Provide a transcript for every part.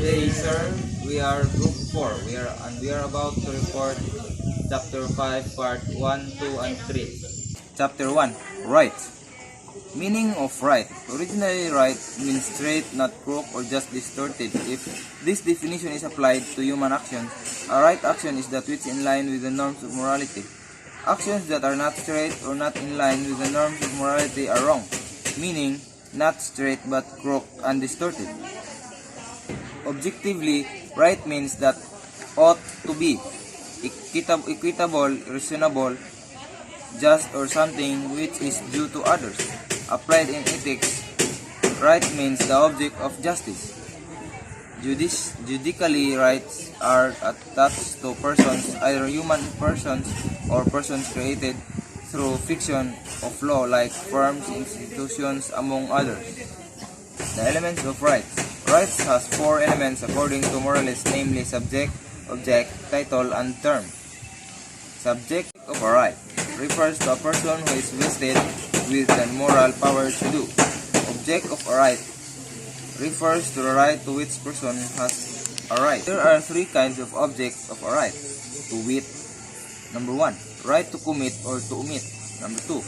today, sir. We are group 4. We are about to report chapter 5, part 1, 2, and 3. Chapter 1, Right. Meaning of right. Originally, right means straight, not crooked or just distorted. If this definition is applied to human actions, a right action is that which is in line with the norms of morality. Actions that are not straight or not in line with the norms of morality are wrong, meaning not straight but crooked and distorted. Objectively, right means that ought to be equitable, reasonable, just, or something which is due to others. Applied in ethics, right means the object of justice. Judicially, rights are attached to persons, either human persons or persons created through fiction of law like firms, institutions, among others. The elements of rights. Rights has 4 elements according to moralists, namely subject, object, title, and term. Subject of a right refers to a person who is vested with the moral power to do. Object of a right refers to the right to which person has a right. There are 3 kinds of objects of a right, to wit, number 1, right to commit or to omit, number 2,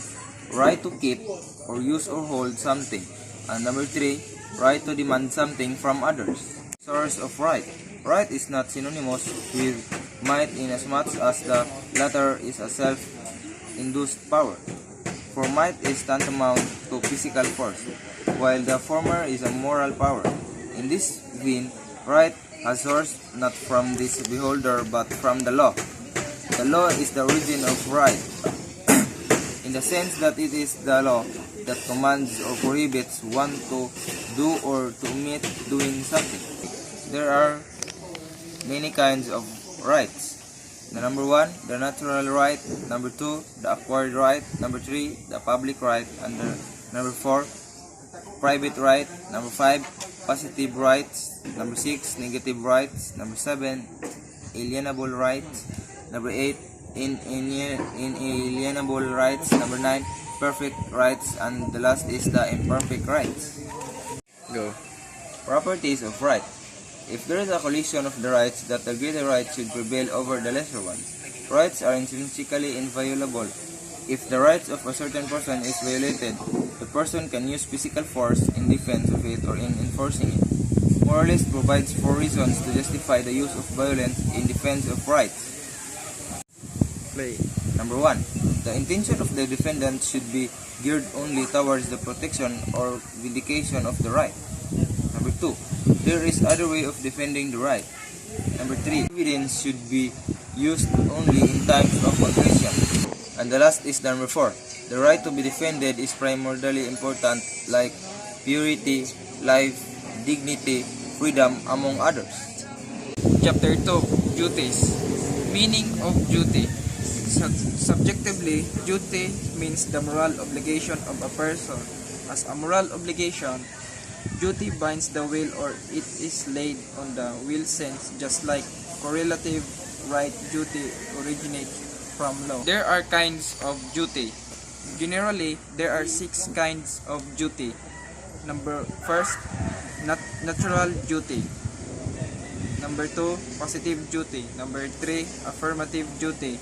right to keep or use or hold something, and number 3, right to demand something from others. Source of right. Right is not synonymous with might inasmuch as the latter is a self-induced power. For might is tantamount to physical force, while the former is a moral power. In this vein, right has source not from this beholder but from the law. The law is the origin of right, in the sense that it is the law that commands or prohibits one to do or to omit doing something. There are many kinds of rights. The number 1, the natural right. Number 2, the acquired right. Number 3, the public right. And the number 4, private right. Number 5, positive rights. Number 6, negative rights. Number 7, alienable rights. Number 8, inalienable rights. Number 9, perfect rights. And the last is the imperfect rights. Go. Properties of right. If there is a collision of the rights, that the greater right should prevail over the lesser ones. Rights are intrinsically inviolable. If the rights of a certain person is violated, the person can use physical force in defense of it or in enforcing it. Moralist provides 4 reasons to justify the use of violence in defense of rights. Play. Number 1. The intention of the defendant should be geared only towards the protection or vindication of the right. Number 2. There is other way of defending the right. Number 3. Evidence should be used only in times of aggression. And the last is number 4. The right to be defended is primordially important, like purity, life, dignity, freedom, among others. Chapter 2, Duties. Meaning of duty. Subjectively, duty means the moral obligation of a person. As a moral obligation, duty binds the will or it is laid on the will sense, just like correlative right duty originates from law. There are kinds of duty. Generally, there are 6 kinds of duty. Number 1, natural duty. Number 2, positive duty. Number 3, affirmative duty.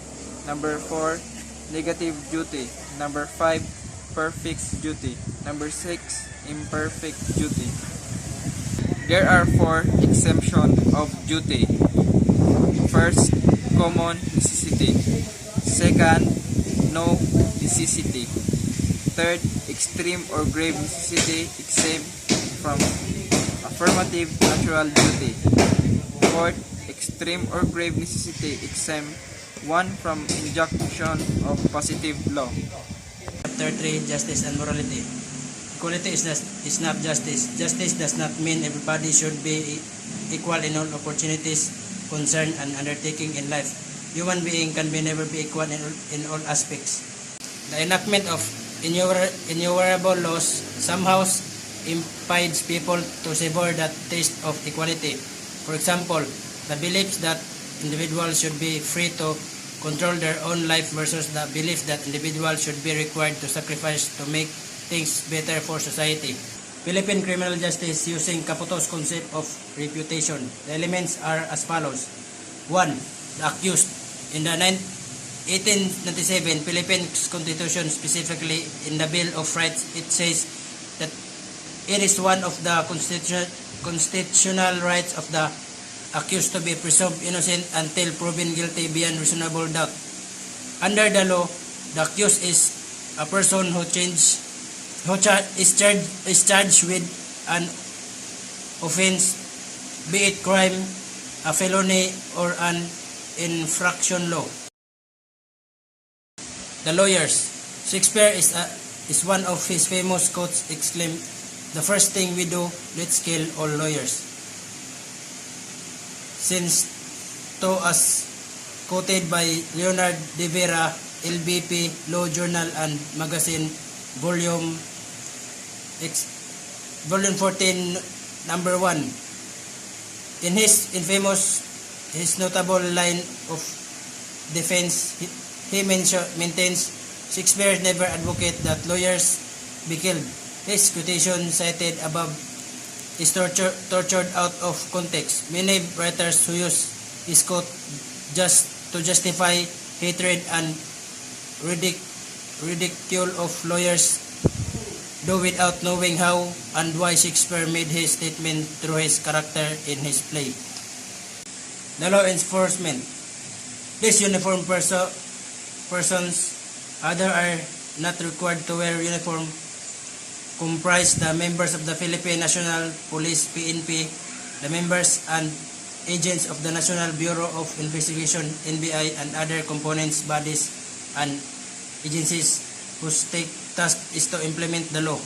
Number 4, negative duty. Number 5, perfect duty. Number 6, imperfect duty. There are 4 exemptions of duty. First, common necessity. Second, no necessity. Third, extreme or grave necessity exempt from affirmative natural duty. Fourth, extreme or grave necessity exempt one from injunction of positive law. Chapter 3, Justice and Morality. Equality is not justice. Justice does not mean everybody should be equal in all opportunities, concern, and undertaking in life. Human being can never be equal in all aspects. The enactment of innumerable laws somehow impedes people to savor that taste of equality. For example, the belief that individuals should be free to control their own life versus the belief that individuals should be required to sacrifice to make things better for society. Philippine criminal justice using Caputo's concept of reputation. The elements are as follows. 1. The accused. In the 1897 Philippine Constitution, specifically in the Bill of Rights, it says that it is one of the constitutional rights of the accused to be presumed innocent until proven guilty beyond reasonable doubt. Under the law, the accused is a person who is charged with an offense, be it crime, a felony, or an infraction law. The lawyers. Shakespeare is one of his famous quotes exclaimed, "The first thing we do, let's kill all lawyers." Since to as quoted by Leonard de Vera, LBP, Law Journal and Magazine, Volume 14, number 1. In his notable line of defense, he maintains Shakespeare never advocated that lawyers be killed. His quotation cited above is tortured out of context. Many writers who use his quote just to justify hatred and ridicule of lawyers do without knowing how and why Shakespeare made his statement through his character in his play. The law enforcement. These uniformed persons, other are not required to wear uniform, comprise the members of the Philippine National Police PNP, the members and agents of the National Bureau of Investigation NBI, and other components, bodies, and agencies whose task is to implement the law.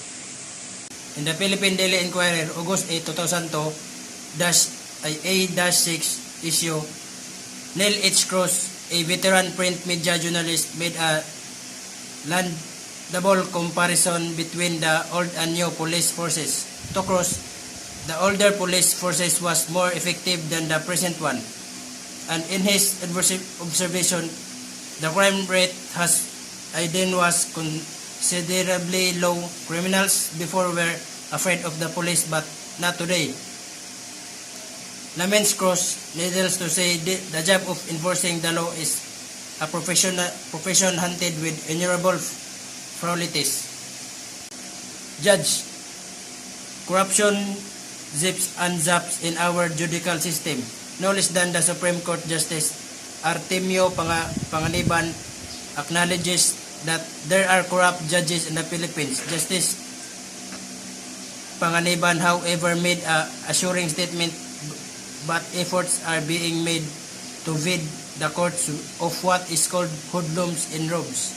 In the Philippine Daily Inquirer, August 8, 2002-A-6 issue, Neil H. Cross, a veteran print media journalist, made a landable comparison between the old and new police forces. To Cross, the older police forces was more effective than the present one, and in his observation, the crime rate was considerably low. Criminals before were afraid of the police, but not today. Laments Cross, needless to say, the job of enforcing the law is a profession hunted with innumerable frailties. Judge. Corruption zips and zaps in our judicial system. No less than the Supreme Court Justice Artemio Panganiban acknowledges that there are corrupt judges in the Philippines. Justice Panganiban, however, made a assuring statement, but efforts are being made to rid the courts of what is called hoodlums in robes.